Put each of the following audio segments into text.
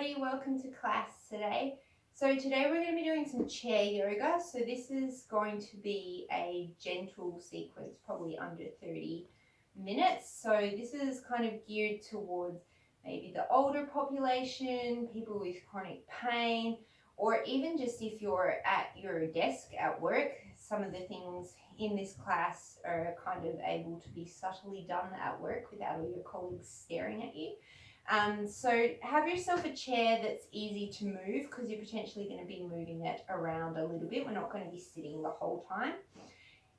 everybody, welcome to class today. So today we're going to be doing some chair yoga. So this is going to be a gentle sequence, probably under 30 minutes. So this is kind of geared towards maybe the older population, people with chronic pain, or even just if you're at your desk at work. Some of the things in this class are kind of able to be subtly done at work without all your colleagues staring at you. So have yourself a chair that's easy to move, because you're potentially going to be moving it around a little bit. We're not going to be sitting the whole time.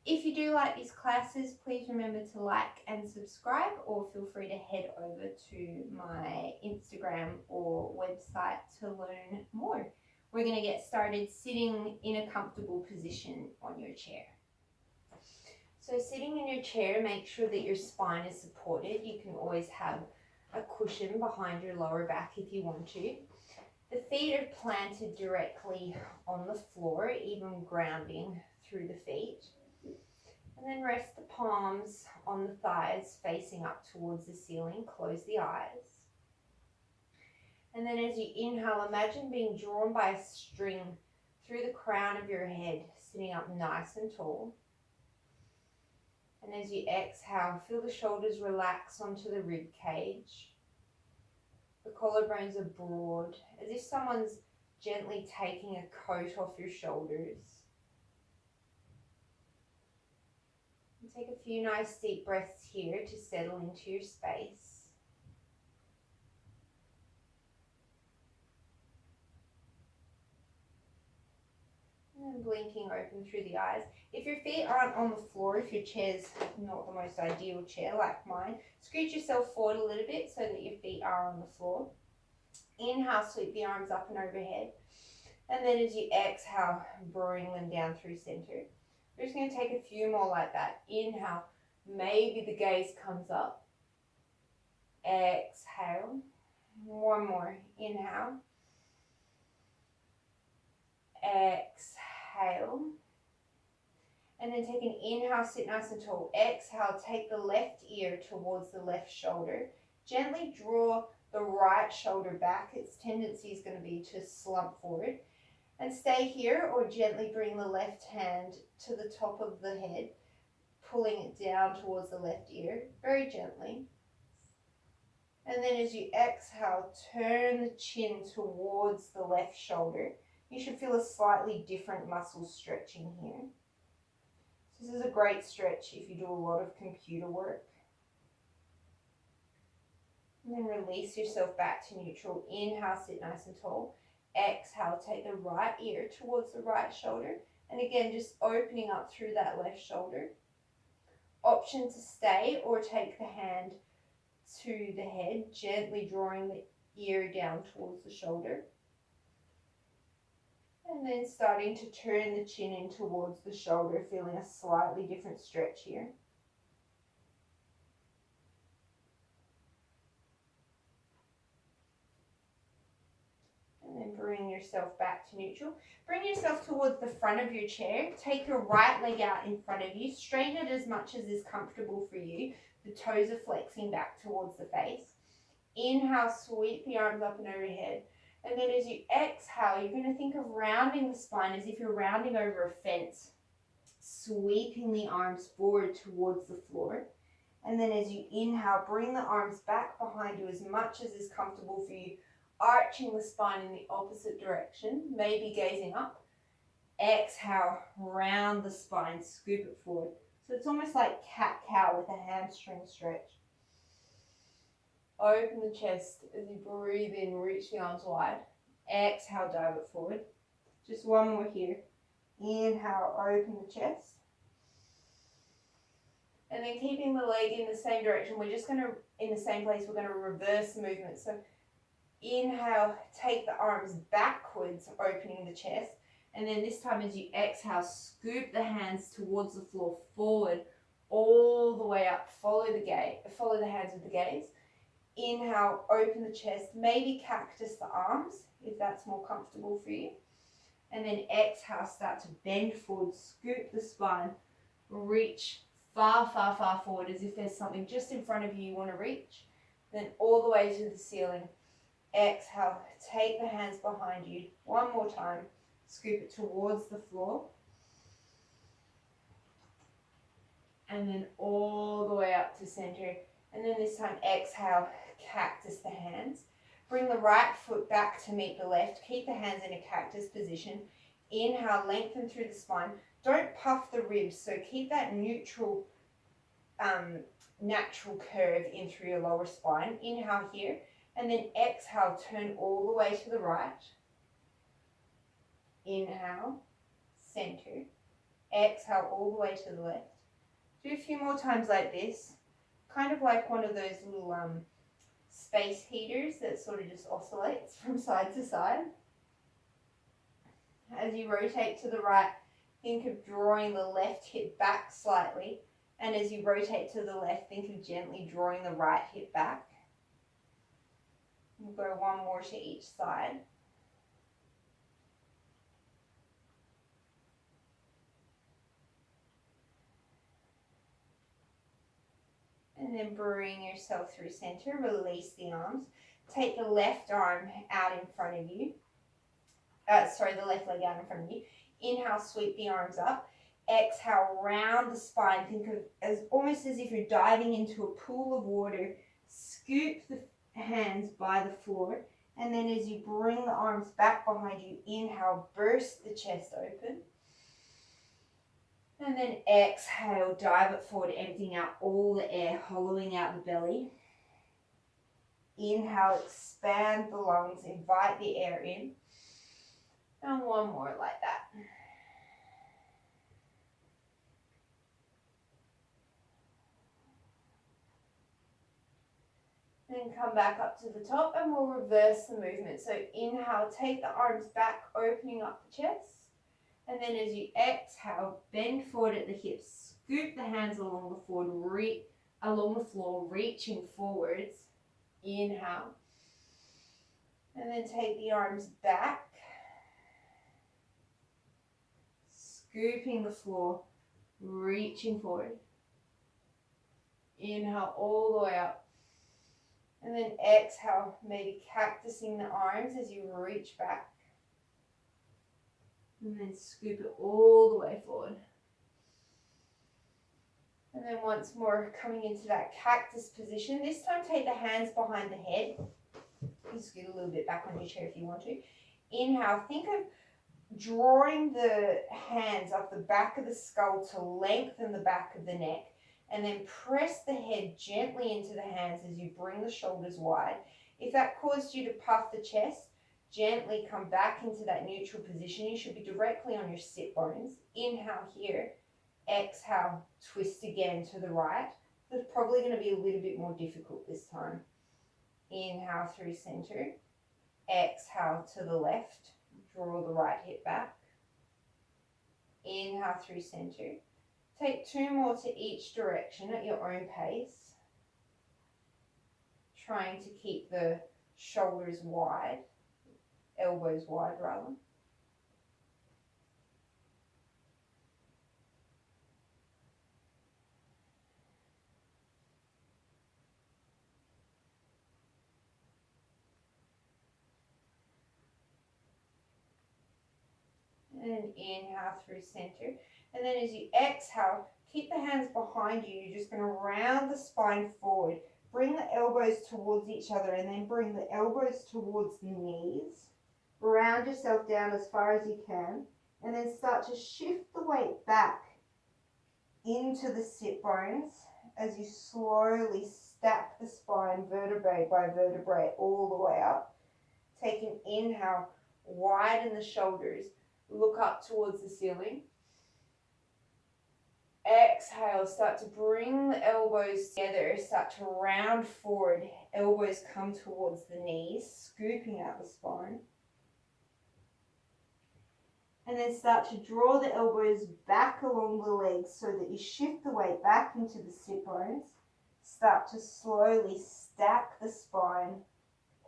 If you do like these classes, please remember to like and subscribe, or feel free to head over to my Instagram or website to learn more. We're going to get started sitting in a comfortable position on your chair. So sitting in your chair, make sure that your spine is supported. You can always have a cushion behind your lower back if you want to. The feet are planted directly on the floor, even grounding through the feet. And then rest the palms on the thighs facing up towards the ceiling. Close the eyes. And then as you inhale, imagine being drawn by a string through the crown of your head, sitting up nice and tall. And as you exhale, feel the shoulders relax onto the rib cage. The collarbones are broad, as if someone's gently taking a coat off your shoulders. And take a few nice deep breaths here to settle into your space. And blinking open through the eyes. If your feet aren't on the floor, if your chair's not the most ideal chair like mine, scooch yourself forward a little bit so that your feet are on the floor. Inhale, sweep the arms up and overhead. And then as you exhale, bring them down through center. We're just going to take a few more like that. Inhale, maybe the gaze comes up. Exhale. One more. Inhale. Exhale. And then take an inhale, sit nice and tall. Exhale, take the left ear towards the left shoulder. Gently draw the right shoulder back. Its tendency is going to be to slump forward. And stay here, or gently bring the left hand to the top of the head, pulling it down towards the left ear, very gently. And then as you exhale, turn the chin towards the left shoulder. You should feel a slightly different muscle stretching here. This is a great stretch if you do a lot of computer work. And then release yourself back to neutral. Inhale, sit nice and tall. Exhale, take the right ear towards the right shoulder. And again, just opening up through that left shoulder. Option to stay or take the hand to the head, gently drawing the ear down towards the shoulder. And then starting to turn the chin in towards the shoulder, feeling a slightly different stretch here. And then bring yourself back to neutral. Bring yourself towards the front of your chair. Take your right leg out in front of you. Straighten it as much as is comfortable for you. The toes are flexing back towards the face. Inhale, sweep the arms up and overhead. And then as you exhale, you're going to think of rounding the spine as if you're rounding over a fence. Sweeping the arms forward towards the floor. And then as you inhale, bring the arms back behind you as much as is comfortable for you. Arching the spine in the opposite direction, maybe gazing up. Exhale, round the spine, scoop it forward. So it's almost like cat-cow with a hamstring stretch. Open the chest as you breathe in, reach the arms wide. Exhale, dive it forward. Just one more here. Inhale, open the chest. And then keeping the leg in the same direction, we're just going to, in the same place, we're going to reverse the movement. So inhale, take the arms backwards, opening the chest. And then this time as you exhale, scoop the hands towards the floor, forward, all the way up. Follow the hands with the gaze. Inhale, open the chest, maybe cactus the arms if that's more comfortable for you. And then exhale, start to bend forward, scoop the spine, reach far, far, far forward as if there's something just in front of you want to reach. Then all the way to the ceiling. Exhale, take the hands behind you. One more time. Scoop it towards the floor. And then all the way up to center. And then this time, exhale, cactus the hands. Bring the right foot back to meet the left. Keep the hands in a cactus position. Inhale, lengthen through the spine. Don't puff the ribs, so keep that neutral, natural curve in through your lower spine. Inhale here, and then exhale, turn all the way to the right. Inhale, center. Exhale all the way to the left. Do a few more times like this, kind of like one of those little space heaters that sort of just oscillates from side to side. As you rotate to the right, think of drawing the left hip back slightly, and as you rotate to the left, think of gently drawing the right hip back. We'll go one more to each side. And then bring yourself through center, release the arms. Take the left arm out in front of you. The left leg out in front of you. Inhale, sweep the arms up. Exhale, round the spine. Think of as almost as if you're diving into a pool of water. Scoop the hands by the floor. And then as you bring the arms back behind you, inhale, burst the chest open. And then exhale, dive it forward, emptying out all the air, hollowing out the belly. Inhale, expand the lungs, invite the air in. And one more like that. Then come back up to the top and we'll reverse the movement. So inhale, take the arms back, opening up the chest. And then as you exhale, bend forward at the hips, scoop the hands along the floor, reaching forwards. Inhale. And then take the arms back, scooping the floor, reaching forward. Inhale all the way up. And then exhale, maybe cactusing the arms as you reach back. And then scoop it all the way forward. And then once more, coming into that cactus position. This time, take the hands behind the head. You scoot a little bit back on your chair if you want to. Inhale, think of drawing the hands up the back of the skull to lengthen the back of the neck. And then press the head gently into the hands as you bring the shoulders wide. If that caused you to puff the chest, gently come back into that neutral position. You should be directly on your sit bones. Inhale here. Exhale, twist again to the right. It's probably going to be a little bit more difficult this time. Inhale through center. Exhale to the left. Draw the right hip back. Inhale through center. Take two more to each direction at your own pace. Trying to keep the shoulders wide. Elbows wide rather. And inhale through center. And then as you exhale, keep the hands behind you. You're just going to round the spine forward. Bring the elbows towards each other and then bring the elbows towards the knees. Round yourself down as far as you can. And then start to shift the weight back into the sit bones as you slowly stack the spine vertebrae by vertebrae all the way up. Take an inhale, widen the shoulders. Look up towards the ceiling. Exhale, start to bring the elbows together, start to round forward. Elbows come towards the knees, scooping out the spine. And then start to draw the elbows back along the legs so that you shift the weight back into the sit bones. Start to slowly stack the spine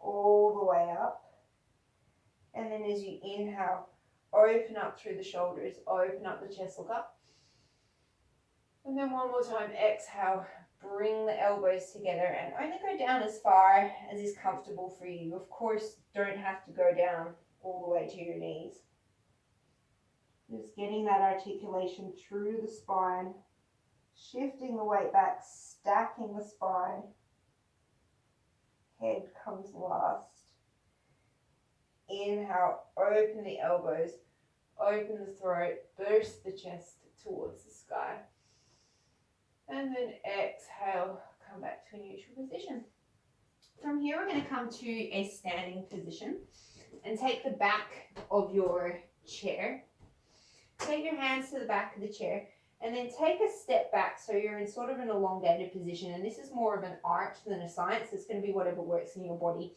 all the way up. And then as you inhale, open up through the shoulders, open up the chest, look up. And then one more time, exhale, bring the elbows together and only go down as far as is comfortable for you. You, of course, don't have to go down all the way to your knees. Just getting that articulation through the spine, shifting the weight back, stacking the spine. Head comes last. Inhale, open the elbows, open the throat, burst the chest towards the sky. And then exhale, come back to a neutral position. From here, we're going to come to a standing position and take the back of your chair. Take your hands to the back of the chair and then take a step back so you're in sort of an elongated position. And this is more of an art than a science. It's going to be whatever works in your body.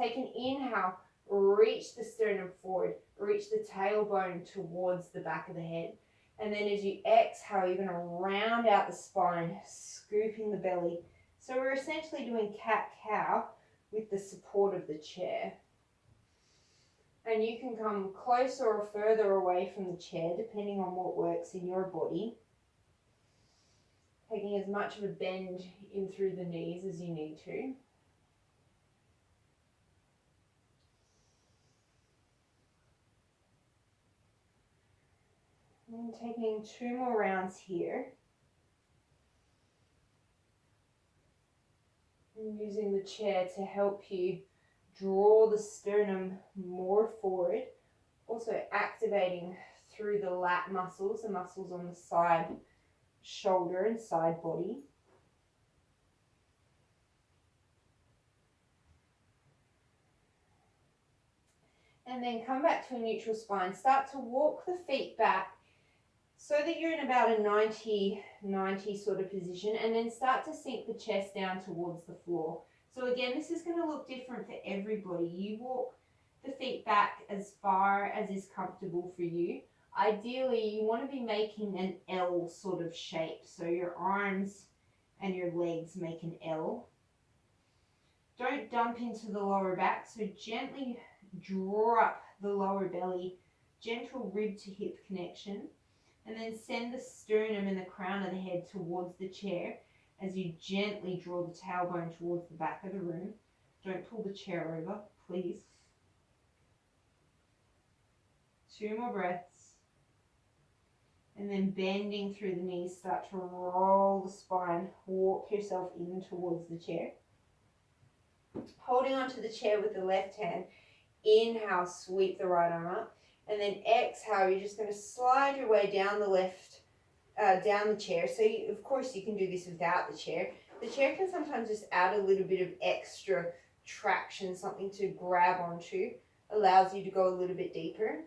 Take an inhale, reach the sternum forward, reach the tailbone towards the back of the head. And then as you exhale, you're going to round out the spine, scooping the belly. So we're essentially doing cat-cow with the support of the chair. And you can come closer or further away from the chair, depending on what works in your body. Taking as much of a bend in through the knees as you need to. And taking 2 more rounds here. And using the chair to help you draw the sternum more forward. Also activating through the lat muscles, the muscles on the side shoulder and side body. And then come back to a neutral spine. Start to walk the feet back so that you're in about a 90-90 sort of position, and then start to sink the chest down towards the floor. So again, this is going to look different for everybody. You walk the feet back as far as is comfortable for you. Ideally, you want to be making an L sort of shape. So your arms and your legs make an L. Don't dump into the lower back. So gently draw up the lower belly, gentle rib to hip connection. And then send the sternum and the crown of the head towards the chair as you gently draw the tailbone towards the back of the room. Don't pull the chair over, please. 2 more breaths. And then bending through the knees, start to roll the spine. Walk yourself in towards the chair. Holding onto the chair with the left hand. Inhale, sweep the right arm up. And then exhale, you're just going to slide your way down down the chair. So of course you can do this without the chair. The chair can sometimes just add a little bit of extra traction, something to grab onto, allows you to go a little bit deeper.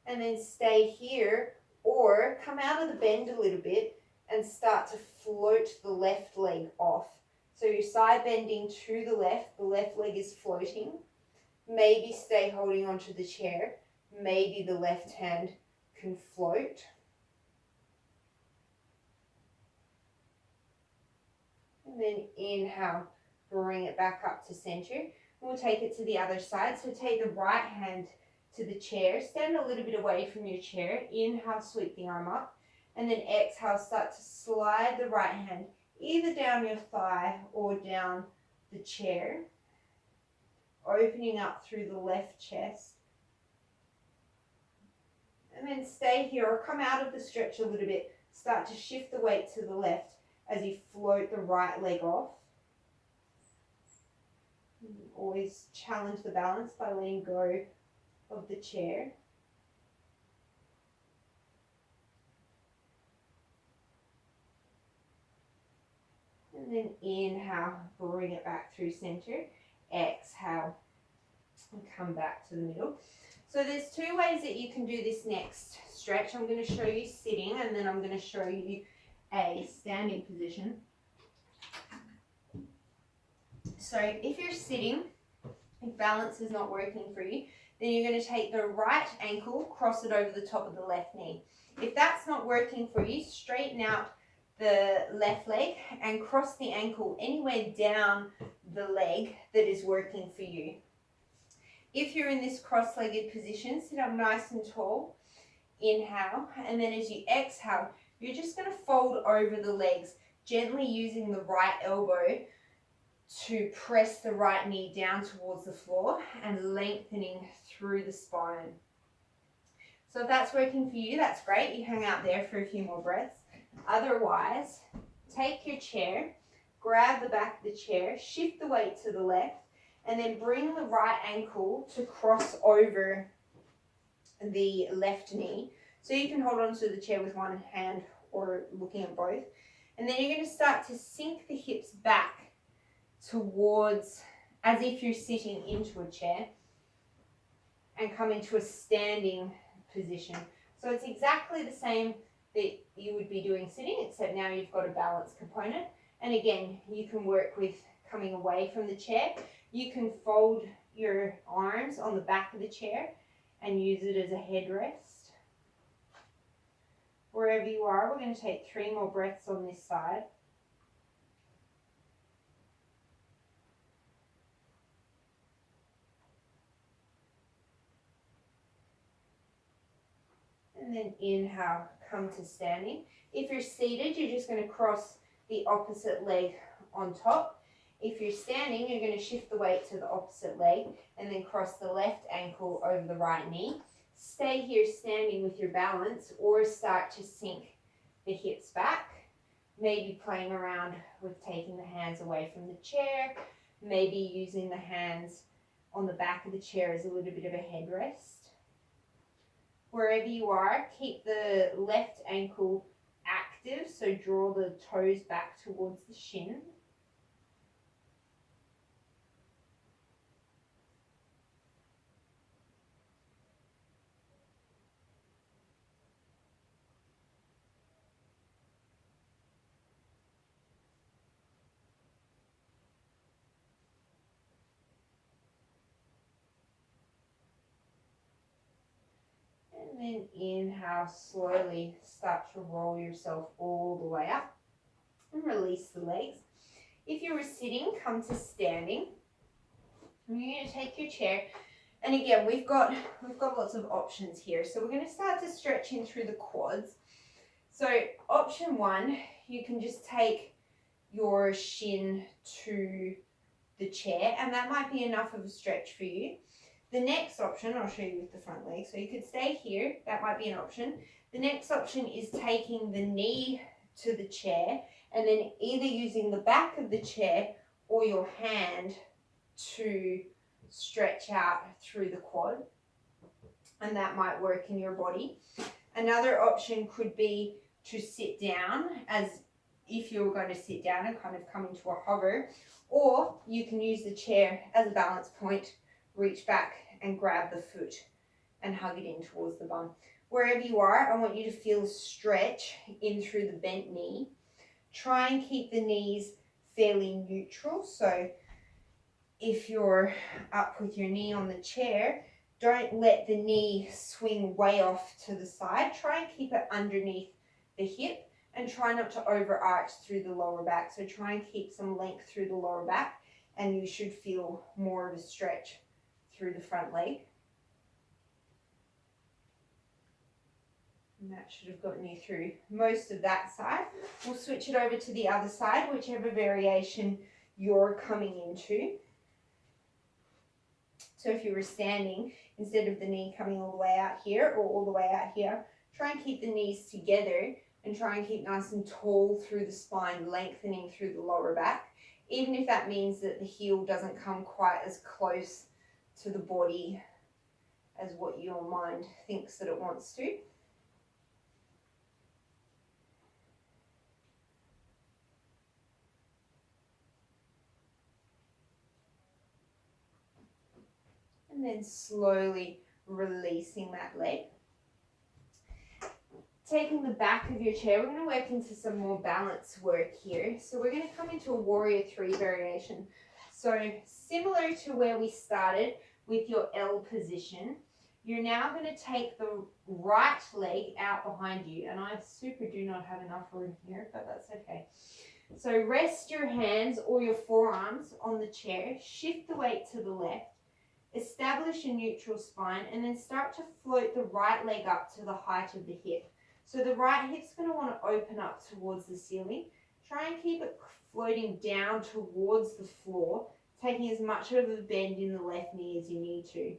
And then stay here, or come out of the bend a little bit and start to float the left leg off. So you're side bending to the left leg is floating. Maybe stay holding onto the chair. Maybe the left hand can float. And then inhale, bring it back up to center. We'll take it to the other side. So take the right hand to the chair. Stand a little bit away from your chair. Inhale, sweep the arm up. And then exhale, start to slide the right hand either down your thigh or down the chair. Opening up through the left chest. And then stay here or come out of the stretch a little bit. Start to shift the weight to the left as you float the right leg off. Always challenge the balance by letting go of the chair. And then inhale, bring it back through center. Exhale and come back to the middle. So there's 2 ways that you can do this next stretch. I'm going to show you sitting, and then I'm going to show you a standing position. So if you're sitting, if balance is not working for you, then you're going to take the right ankle, cross it over the top of the left knee. If that's not working for you, straighten out the left leg and cross the ankle anywhere down the leg that is working for you. If you're in this cross-legged position, sit up nice and tall. Inhale, and then as you exhale, you're just going to fold over the legs, gently using the right elbow to press the right knee down towards the floor and lengthening through the spine. So if that's working for you, that's great. You hang out there for a few more breaths. Otherwise, take your chair, grab the back of the chair, shift the weight to the left, and then bring the right ankle to cross over the left knee. So you can hold onto the chair with one hand or looking at both. And then you're going to start to sink the hips back towards, as if you're sitting into a chair, and come into a standing position. So it's exactly the same that you would be doing sitting, except now you've got a balance component. And again, you can work with coming away from the chair. You can fold your arms on the back of the chair and use it as a headrest. Wherever you are, we're going to take 3 more breaths on this side. And then inhale, come to standing. If you're seated, you're just going to cross the opposite leg on top. If you're standing, you're going to shift the weight to the opposite leg and then cross the left ankle over the right knee. Stay here standing with your balance, or start to sink the hips back. Maybe playing around with taking the hands away from the chair, maybe using the hands on the back of the chair as a little bit of a headrest. Wherever you are, keep the left ankle active, so draw the toes back towards the shin. And then inhale, slowly start to roll yourself all the way up and release the legs. If you were sitting, come to standing. And you're going to take your chair, and again, we've got lots of options here. So we're going to start to stretch in through the quads. So option 1, you can just take your shin to the chair, and that might be enough of a stretch for you. The next option, I'll show you with the front leg. So you could stay here, that might be an option. The next option is taking the knee to the chair and then either using the back of the chair or your hand to stretch out through the quad. And that might work in your body. Another option could be to sit down, as if you were going to sit down and kind of come into a hover, or you can use the chair as a balance point, reach back and grab the foot and hug it in towards the bum. Wherever you are, I want you to feel stretch in through the bent knee. Try and keep the knees fairly neutral. So if you're up with your knee on the chair, don't let the knee swing way off to the side. Try and keep it underneath the hip and try not to overarch through the lower back. So try and keep some length through the lower back, and you should feel more of a stretch through the front leg. And that should have gotten you through most of that side. We'll switch it over to the other side, whichever variation you're coming into. So if you were standing, instead of the knee coming all the way out here or all the way out here, try and keep the knees together and try and keep nice and tall through the spine, lengthening through the lower back, even if that means that the heel doesn't come quite as close to the body as what your mind thinks that it wants to. And then slowly releasing that leg. Taking the back of your chair, we're going to work into some more balance work here. So we're going to come into a warrior 3 variation. So similar to where we started with your L position, you're now going to take the right leg out behind you. And I do not have enough room here, but that's okay. So rest your hands or your forearms on the chair, shift the weight to the left, establish a neutral spine, and then start to float the right leg up to the height of the hip. So the right hip's going to want to open up towards the ceiling. try and keep it floating down towards the floor, taking as much of a bend in the left knee as you need to.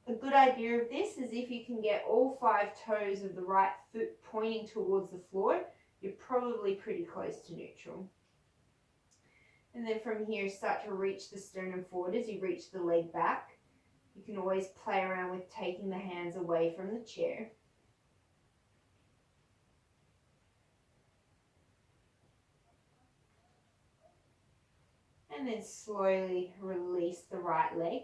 A good idea of this is if you can get all 5 toes of the right foot pointing towards the floor, you're probably pretty close to neutral. And then from here, start to reach the sternum forward as you reach the leg back. You can always play around with taking the hands away from the chair. And then slowly release the right leg.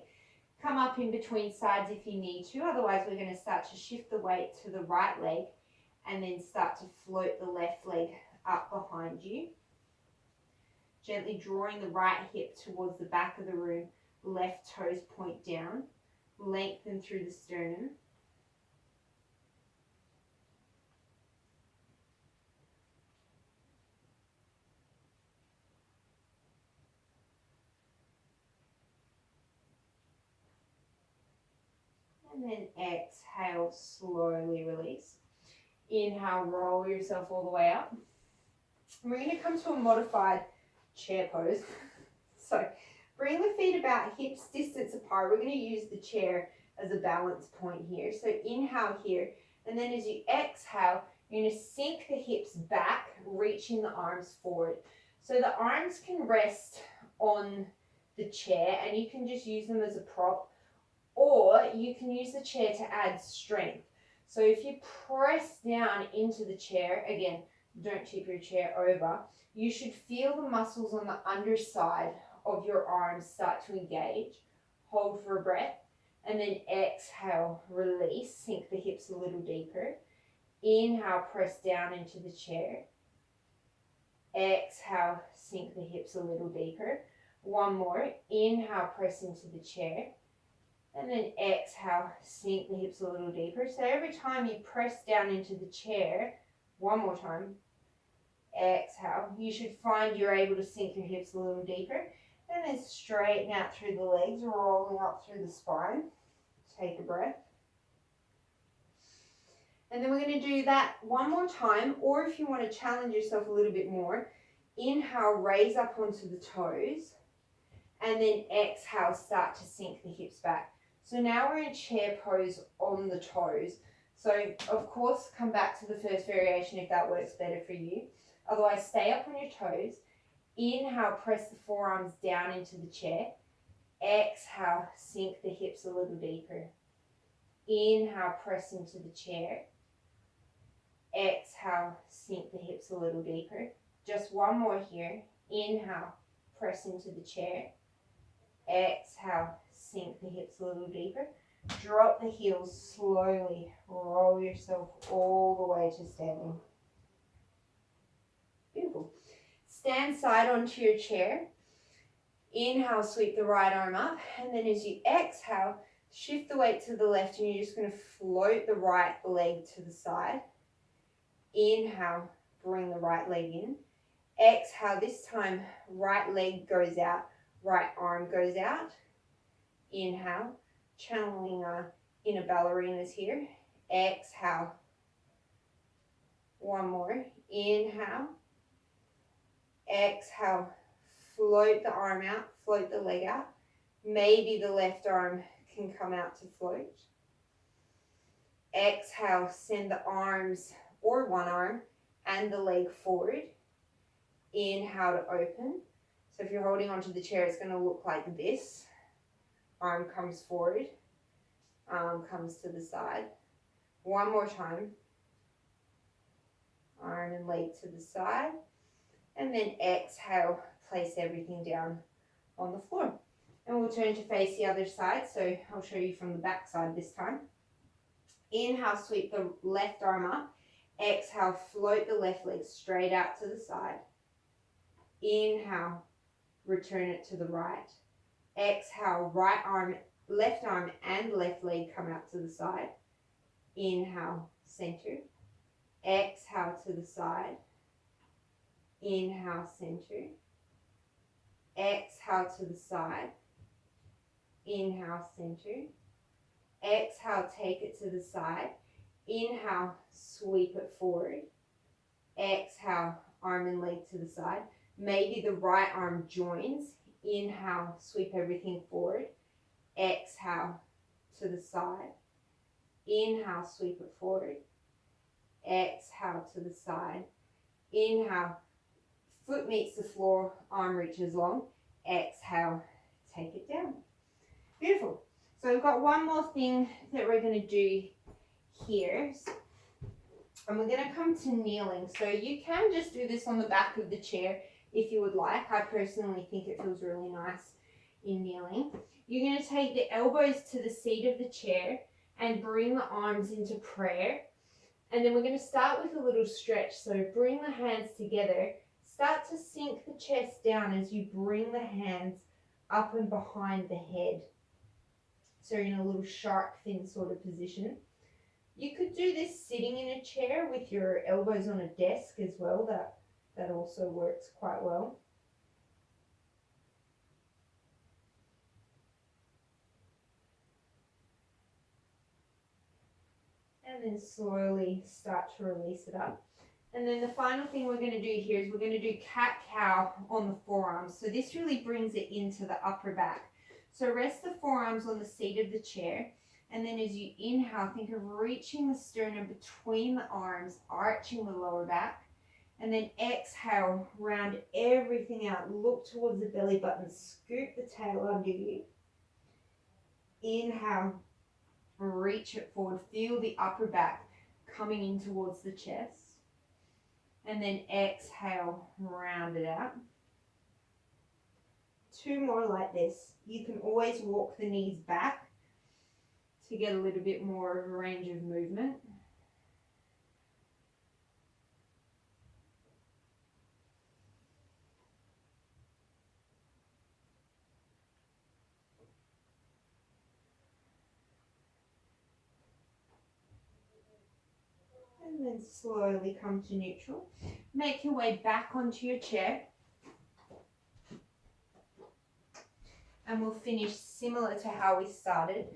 Come up in between sides if you need to, otherwise we're going to start to shift the weight to the right leg and then start to float the left leg up behind you. Gently drawing the right hip towards the back of the room, left toes point down, lengthen through the sternum. And then exhale, slowly release. Inhale, roll yourself all the way up. And we're going to come to a modified chair pose. So bring the feet about hips distance apart. We're going to use the chair as a balance point here. So inhale here, and then as you exhale, you're going to sink the hips back, reaching the arms forward. So the arms can rest on the chair and you can just use them as a prop, or you can use the chair to add strength. So if you press down into the chair, again, don't tip your chair over, you should feel the muscles on the underside of your arms start to engage. Hold for a breath, and then exhale, release, sink the hips a little deeper. Inhale, press down into the chair. Exhale, sink the hips a little deeper. One more, inhale, press into the chair. And then exhale, sink the hips a little deeper. So every time you press down into the chair, one more time, exhale, you should find you're able to sink your hips a little deeper. And then straighten out through the legs, rolling up through the spine. Take a breath. And then we're going to do that one more time, or if you want to challenge yourself a little bit more, inhale, raise up onto the toes, and then exhale, start to sink the hips back. So now we're in chair pose on the toes. So of course, come back to the first variation if that works better for you. Otherwise, stay up on your toes. Inhale, press the forearms down into the chair. Exhale, sink the hips a little deeper. Inhale, press into the chair. Exhale, sink the hips a little deeper. Just one more here. Inhale, press into the chair. Exhale, sink the hips a little deeper. Drop the heels slowly. Roll yourself all the way to standing. Beautiful. Stand side onto your chair. Inhale, sweep the right arm up. And then as you exhale, shift the weight to the left and you're just going to float the right leg to the side. Inhale, bring the right leg in. Exhale, this time right leg goes out, right arm goes out. Inhale, channeling inner ballerinas here. Exhale. One more. Inhale. Exhale. Float the arm out, float the leg out. Maybe the left arm can come out to float. Exhale, send the arms or one arm and the leg forward. Inhale to open. So if you're holding onto the chair, it's going to look like this. Arm comes forward, arm comes to the side. One more time. Arm and leg to the side. And then exhale, place everything down on the floor. And we'll turn to face the other side. So I'll show you from the back side this time. Inhale, sweep the left arm up. Exhale, float the left leg straight out to the side. Inhale, return it to the right. Exhale, right arm, left arm and left leg come out to the side. Inhale, center. Exhale to the side. Inhale, center. Exhale to the side. Inhale, center. Exhale, take it to the side. Inhale, sweep it forward. Exhale, arm and leg to the side. Maybe the right arm joins. Inhale, sweep everything forward. Exhale to the side. Inhale, sweep it forward. Exhale to the side. Inhale, foot meets the floor, arm reaches long. Exhale, take it down. Beautiful. So we've got one more thing that we're going to do here. And we're going to come to kneeling. So you can just do this on the back of the chair if you would like. I personally think it feels really nice in kneeling. You're going to take the elbows to the seat of the chair and bring the arms into prayer. And then we're going to start with a little stretch. So bring the hands together. Start to sink the chest down as you bring the hands up and behind the head. So you're in a little shark fin sort of position. You could do this sitting in a chair with your elbows on a desk as well. That also works quite well. And then slowly start to release it up. And then the final thing we're going to do here is we're going to do cat-cow on the forearms. So this really brings it into the upper back. So rest the forearms on the seat of the chair. And then as you inhale, think of reaching the sternum between the arms, arching the lower back. And then exhale, round everything out. Look towards the belly button. Scoop the tail under you. Inhale, reach it forward. Feel the upper back coming in towards the chest. And then exhale, round it out. 2 more like this. You can always walk the knees back to get a little bit more of a range of movement. And then slowly come to neutral. Make your way back onto your chair. And we'll finish similar to how we started.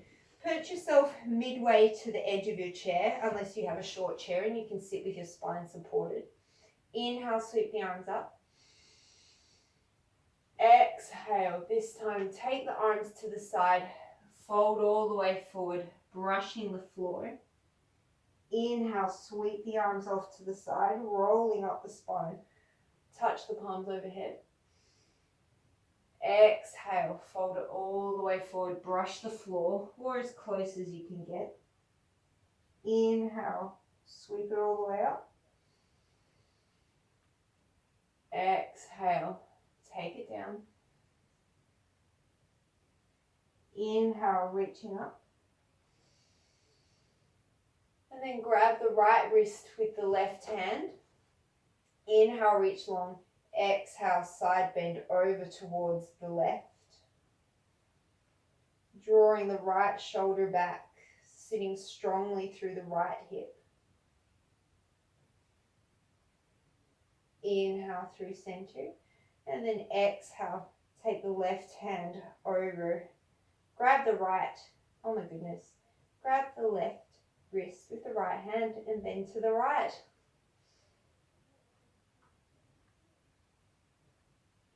Put yourself midway to the edge of your chair, unless you have a short chair and you can sit with your spine supported. Inhale, sweep the arms up. Exhale, this time take the arms to the side, fold all the way forward, brushing the floor. Inhale, sweep the arms off to the side, rolling up the spine. Touch the palms overhead. Exhale, fold it all the way forward, brush the floor or as close as you can get. Inhale, sweep it all the way up. Exhale, take it down. Inhale, reaching up. And then grab the right wrist with the left hand. Inhale, reach long. Exhale, side bend over towards the left. Drawing the right shoulder back, sitting strongly through the right hip. Inhale through center. And then exhale, take the left hand over. Grab the right, oh my goodness. Grab the left wrist with the right hand and then to the right.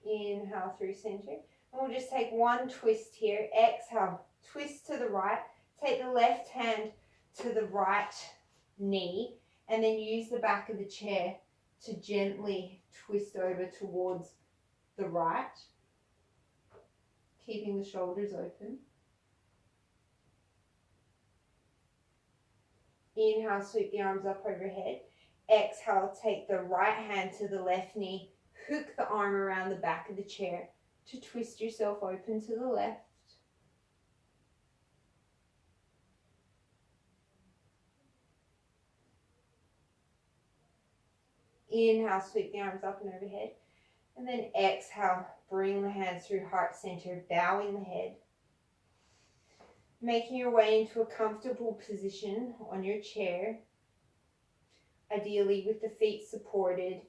Inhale through center. And we'll just take one twist here. Exhale, twist to the right. Take the left hand to the right knee and then use the back of the chair to gently twist over towards the right, keeping the shoulders open. Inhale, sweep the arms up overhead. Exhale, take the right hand to the left knee, hook the arm around the back of the chair to twist yourself open to the left. Inhale, sweep the arms up and overhead. And then exhale, bring the hands through heart center, bowing the head. Making your way into a comfortable position on your chair. Ideally with the feet supported,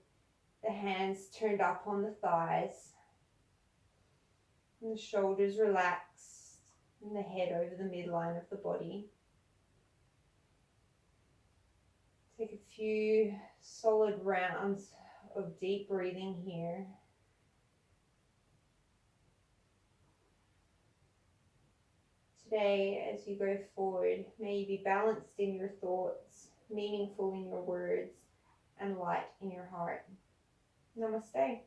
the hands turned up on the thighs. And the shoulders relaxed and the head over the midline of the body. Take a few solid rounds of deep breathing here. Today, as you go forward, may you be balanced in your thoughts, meaningful in your words, and light in your heart. Namaste.